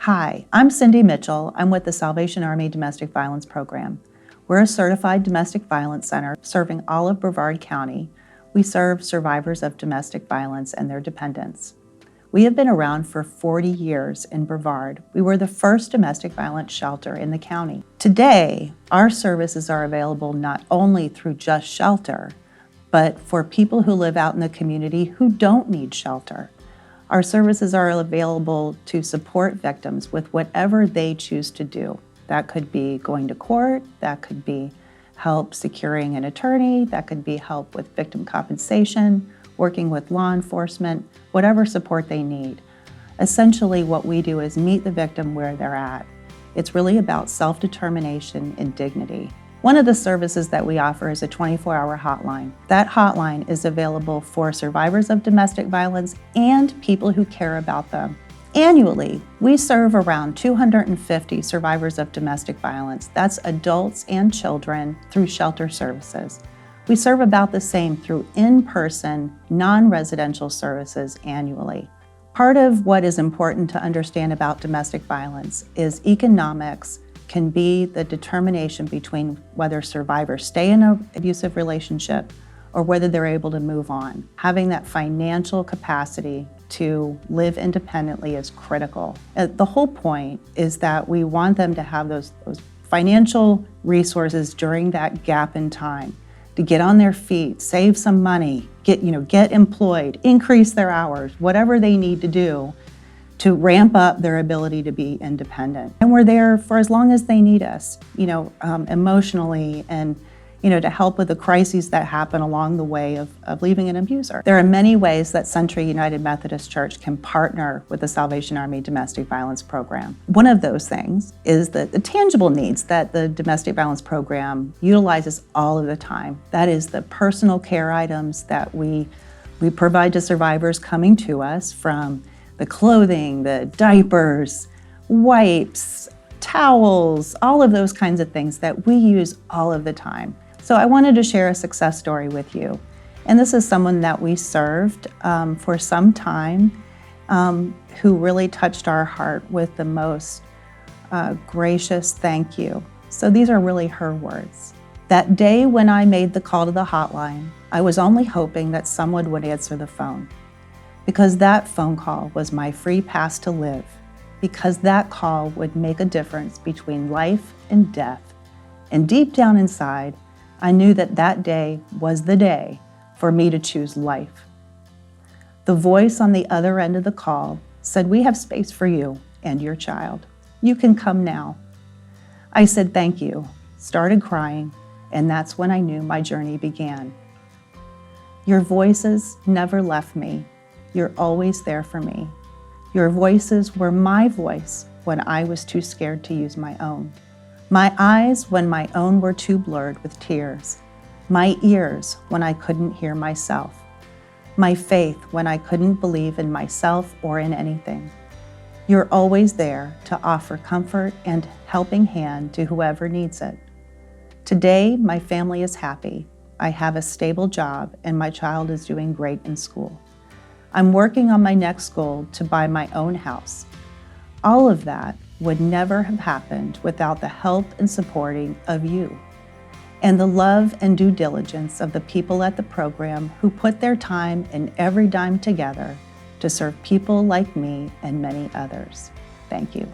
Hi, I'm Cindy Mitchell. I'm with the Salvation Army Domestic Violence Program. We're a certified domestic violence center serving all of Brevard County. We serve survivors of domestic violence and their dependents. We have been around for 40 years in Brevard. We were the first domestic violence shelter in the county. Today, our services are available not only through Just Shelter, but for people who live out in the community who don't need shelter. Our services are available to support victims with whatever they choose to do. That could be going to court, that could be help securing an attorney, that could be help with victim compensation, working with law enforcement, whatever support they need. Essentially, what we do is meet the victim where they're at. It's really about self-determination and dignity. One of the services that we offer is a 24-hour hotline. That hotline is available for survivors of domestic violence and people who care about them. Annually, we serve around 250 survivors of domestic violence. That's adults and children through shelter services. We serve about the same through in-person, non-residential services annually. Part of what is important to understand about domestic violence is economics can be the determination between whether survivors stay in an abusive relationship or whether they're able to move on. Having that financial capacity to live independently is critical. The whole point is that we want them to have those financial resources during that gap in time to get on their feet, save some money, get employed, increase their hours, whatever they need to do to ramp up their ability to be independent. And we're there for as long as they need us, emotionally and, to help with the crises that happen along the way of leaving an abuser. There are many ways that Century United Methodist Church can partner with the Salvation Army Domestic Violence Program. One of those things is the tangible needs that the Domestic Violence Program utilizes all of the time. That is the personal care items that we provide to survivors coming to us, from the clothing, the diapers, wipes, towels, all of those kinds of things that we use all of the time. So I wanted to share a success story with you. And this is someone that we served for some time who really touched our heart with the most gracious thank you. So these are really her words. That day when I made the call to the hotline, I was only hoping that someone would answer the phone, because that phone call was my free pass to live, because that call would make a difference between life and death. And deep down inside, I knew that that day was the day for me to choose life. The voice on the other end of the call said, "We have space for you and your child. You can come now." I said, "Thank you," started crying, and that's when I knew my journey began. Your voices never left me. You're always there for me. Your voices were my voice when I was too scared to use my own. My eyes when my own were too blurred with tears. My ears when I couldn't hear myself. My faith when I couldn't believe in myself or in anything. You're always there to offer comfort and helping hand to whoever needs it. Today, my family is happy. I have a stable job and my child is doing great in school. I'm working on my next goal to buy my own house. All of that would never have happened without the help and supporting of you, and the love and due diligence of the people at the program who put their time and every dime together to serve people like me and many others. Thank you.